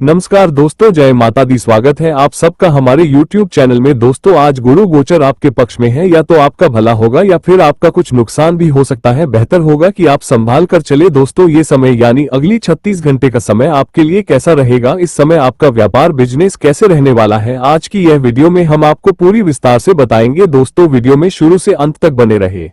नमस्कार दोस्तों, जय माता दी। स्वागत है आप सबका हमारे YouTube चैनल में। दोस्तों, आज गुरु गोचर आपके पक्ष में है। या तो आपका भला होगा या फिर आपका कुछ नुकसान भी हो सकता है। बेहतर होगा कि आप संभाल कर चले। दोस्तों, ये समय यानी अगली 36 घंटे का समय आपके लिए कैसा रहेगा, इस समय आपका व्यापार बिजनेस कैसे रहने वाला है, आज की यह वीडियो में हम आपको पूरी विस्तार से बताएंगे। दोस्तों, वीडियो में शुरू से अंत तक बने रहे।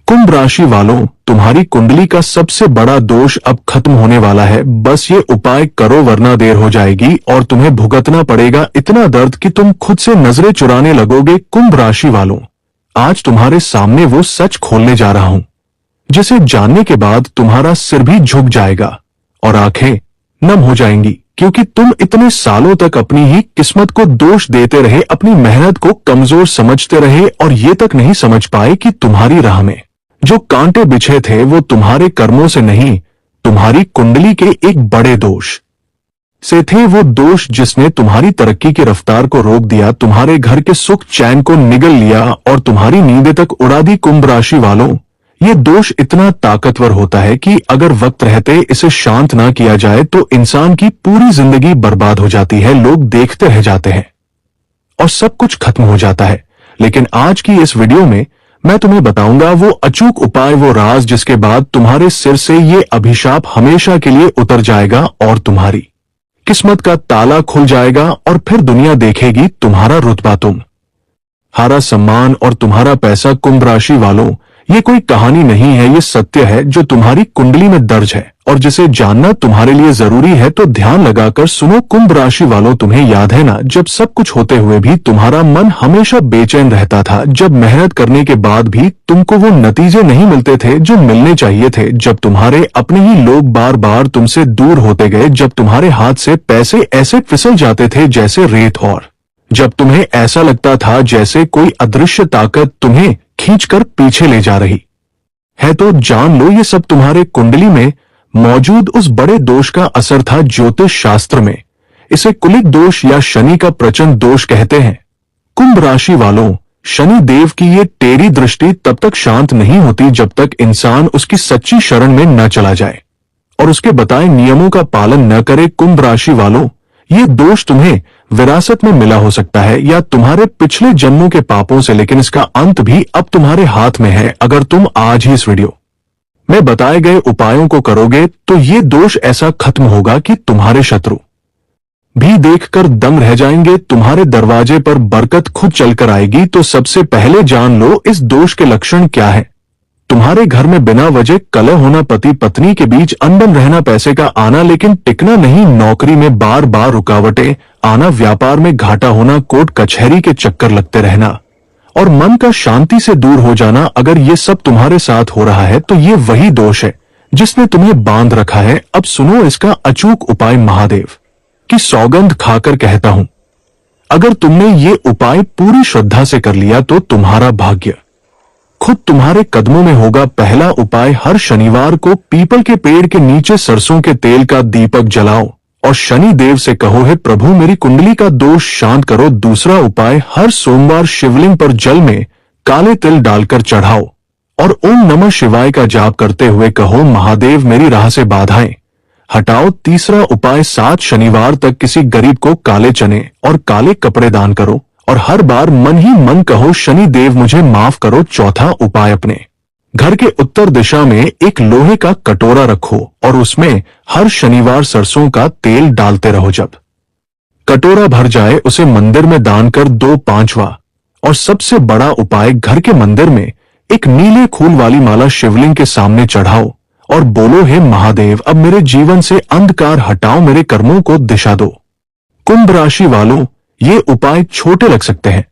कुंभ राशि वालों, तुम्हारी कुंडली का सबसे बड़ा दोष अब खत्म होने वाला है। बस ये उपाय करो वरना देर हो जाएगी और तुम्हें भुगतना पड़ेगा इतना दर्द कि तुम खुद से नजरें चुराने लगोगे। कुंभ राशि वालों, आज तुम्हारे सामने वो सच खोलने जा रहा हूं जिसे जानने के बाद तुम्हारा सिर भी झुक जाएगा और आंखें नम हो जाएंगी, क्योंकि तुम इतने सालों तक अपनी ही किस्मत को दोष देते रहे, अपनी मेहनत को कमजोर समझते रहे और ये तक नहीं समझ पाए कि तुम्हारी राह में जो कांटे बिछे थे वो तुम्हारे कर्मों से नहीं, तुम्हारी कुंडली के एक बड़े दोष से थे। वो दोष जिसने तुम्हारी तरक्की की रफ्तार को रोक दिया, तुम्हारे घर के सुख चैन को निगल लिया और तुम्हारी नींदें तक उड़ा दी। कुंभ राशि वालों, ये दोष इतना ताकतवर होता है कि अगर वक्त रहते इसे शांत ना किया जाए तो इंसान की पूरी जिंदगी बर्बाद हो जाती है। लोग देखते रह जाते हैं और सब कुछ खत्म हो जाता है। लेकिन आज की इस वीडियो में मैं तुम्हें बताऊंगा वो अचूक उपाय, वो राज जिसके बाद तुम्हारे सिर से ये अभिशाप हमेशा के लिए उतर जाएगा और तुम्हारी किस्मत का ताला खुल जाएगा और फिर दुनिया देखेगी तुम्हारा रुतबा, तुम्हारा सम्मान और तुम्हारा पैसा। कुंभ राशि वालों, ये कोई कहानी नहीं है, ये सत्य है जो तुम्हारी कुंडली में दर्ज है और जिसे जानना तुम्हारे लिए जरूरी है। तो ध्यान लगाकर सुनो। कुंभ राशि वालों, तुम्हें याद है ना, जब सब कुछ होते हुए भी तुम्हारा मन हमेशा बेचैन रहता था, जब मेहनत करने के बाद भी तुमको वो नतीजे नहीं मिलते थे जो मिलने चाहिए थे, जब तुम्हारे अपने ही लोग बार बार तुमसे दूर होते गए, जब तुम्हारे हाथ से पैसे ऐसे फिसल जाते थे जैसे रेत, और जब तुम्हें ऐसा लगता था जैसे कोई अदृश्य ताकत तुम्हें खींचकर पीछे ले जा रही है, तो जान लो ये सब तुम्हारे कुंडली में मौजूद उस बड़े दोष का असर था। ज्योतिष शास्त्र में इसे कुलिक दोष या शनि का प्रचंड दोष कहते हैं। कुंभ राशि वालों, शनि देव की ये टेढ़ी दृष्टि तब तक शांत नहीं होती जब तक इंसान उसकी सच्ची शरण में न चला जाए और उसके बताए नियमों का पालन न करे। कुंभ राशि वालों, ये दोष तुम्हें विरासत में मिला हो सकता है या तुम्हारे पिछले जन्मों के पापों से, लेकिन इसका अंत भी अब तुम्हारे हाथ में है। अगर तुम आज ही इस वीडियो में बताए गए उपायों को करोगे तो ये दोष ऐसा खत्म होगा कि तुम्हारे शत्रु भी देखकर दंग रह जाएंगे। तुम्हारे दरवाजे पर बरकत खुद चलकर आएगी। तो सबसे पहले जान लो इस दोष के लक्षण क्या है। तुम्हारे घर में बिना वजह कलह होना, पति पत्नी के बीच अनबन रहना, पैसे का आना लेकिन टिकना नहीं, नौकरी में बार बार रुकावटें आना, व्यापार में घाटा होना, कोर्ट कचहरी के चक्कर लगते रहना और मन का शांति से दूर हो जाना। अगर ये सब तुम्हारे साथ हो रहा है तो ये वही दोष है जिसने तुम्हें बांध रखा है। अब सुनो इसका अचूक उपाय। महादेव की सौगंध खाकर कहता हूं, अगर तुमने ये उपाय पूरी श्रद्धा से कर लिया तो तुम्हारा भाग्य खुद तुम्हारे कदमों में होगा। पहला उपाय, हर शनिवार को पीपल के पेड़ के नीचे सरसों के तेल का दीपक जलाओ और शनि देव से कहो, हे प्रभु मेरी कुंडली का दोष शांत करो। दूसरा उपाय, हर सोमवार शिवलिंग पर जल में काले तिल डालकर चढ़ाओ और ओम नमः शिवाय का जाप करते हुए कहो, महादेव मेरी राह से बाधाएं हटाओ। तीसरा उपाय, 7 शनिवार तक किसी गरीब को काले चने और काले कपड़े दान करो और हर बार मन ही मन कहो, शनि देव मुझे माफ करो। चौथा उपाय, अपने घर के उत्तर दिशा में एक लोहे का कटोरा रखो और उसमें हर शनिवार सरसों का तेल डालते रहो। जब कटोरा भर जाए उसे मंदिर में दान कर दो। पांचवा और सबसे बड़ा उपाय, घर के मंदिर में एक नीले फूल वाली माला शिवलिंग के सामने चढ़ाओ और बोलो, हे महादेव अब मेरे जीवन से अंधकार हटाओ, मेरे कर्मों को दिशा दो। कुंभ राशि वालों, ये उपाय छोटे लग सकते हैं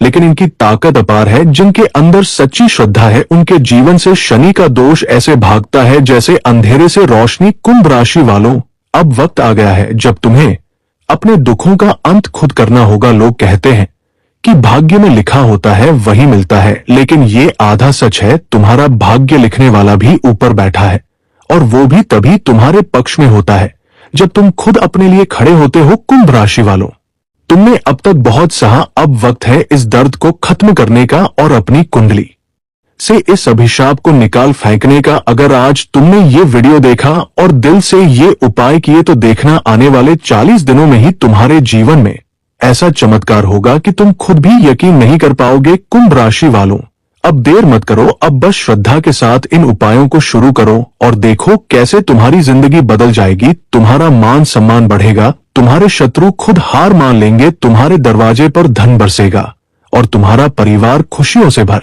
लेकिन इनकी ताकत अपार है। जिनके अंदर सच्ची श्रद्धा है उनके जीवन से शनि का दोष ऐसे भागता है जैसे अंधेरे से रोशनी। कुंभ राशि वालों, अब वक्त आ गया है जब तुम्हें अपने दुखों का अंत खुद करना होगा। लोग कहते हैं कि भाग्य में लिखा होता है वही मिलता है, लेकिन ये आधा सच है। तुम्हारा भाग्य लिखने वाला भी ऊपर बैठा है और वो भी तभी तुम्हारे पक्ष में होता है जब तुम खुद अपने लिए खड़े होते हो। कुंभ राशि वालों, तुमने अब तक बहुत सहा, अब वक्त है इस दर्द को खत्म करने का और अपनी कुंडली से इस अभिशाप को निकाल फेंकने का। अगर आज तुमने ये वीडियो देखा और दिल से ये उपाय किए तो देखना आने वाले 40 दिनों में ही तुम्हारे जीवन में ऐसा चमत्कार होगा कि तुम खुद भी यकीन नहीं कर पाओगे। कुंभ राशि वालों, अब देर मत करो, अब बस श्रद्धा के साथ इन उपायों को शुरू करो और देखो कैसे तुम्हारी जिंदगी बदल जाएगी। तुम्हारा मान सम्मान बढ़ेगा, तुम्हारे शत्रु खुद हार मान लेंगे, तुम्हारे दरवाजे पर धन बरसेगा और तुम्हारा परिवार खुशियों से भर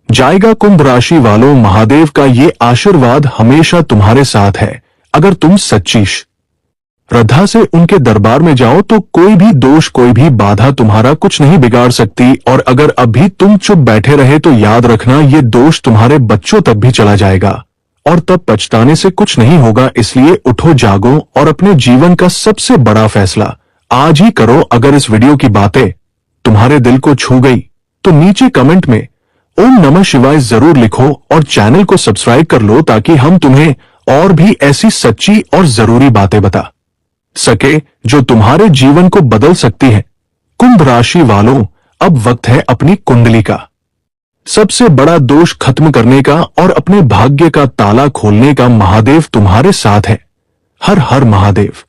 जाएगा। कुंभ राशि वालों, महादेव का ये आशीर्वाद हमेशा तुम्हारे साथ है। अगर तुम सच्ची श्रद्धा से उनके दरबार में जाओ तो कोई भी दोष, कोई भी बाधा तुम्हारा कुछ नहीं बिगाड़ सकती। और अगर अभी तुम चुप बैठे रहे तो याद रखना ये दोष तुम्हारे बच्चों तक भी चला जाएगा और तब पछताने से कुछ नहीं होगा। इसलिए उठो, जागो और अपने जीवन का सबसे बड़ा फैसला आज ही करो। अगर इस वीडियो की बातें तुम्हारे दिल को छू गई तो नीचे कमेंट में ओम नमः शिवाय जरूर लिखो और चैनल को सब्सक्राइब कर लो ताकि हम तुम्हें और भी ऐसी सच्ची और जरूरी बातें बता सके जो तुम्हारे जीवन को बदल सकती है। कुंभ राशि वालों, अब वक्त है अपनी कुंडली का सबसे बड़ा दोष खत्म करने का और अपने भाग्य का ताला खोलने का। महादेव तुम्हारे साथ है। हर हर महादेव।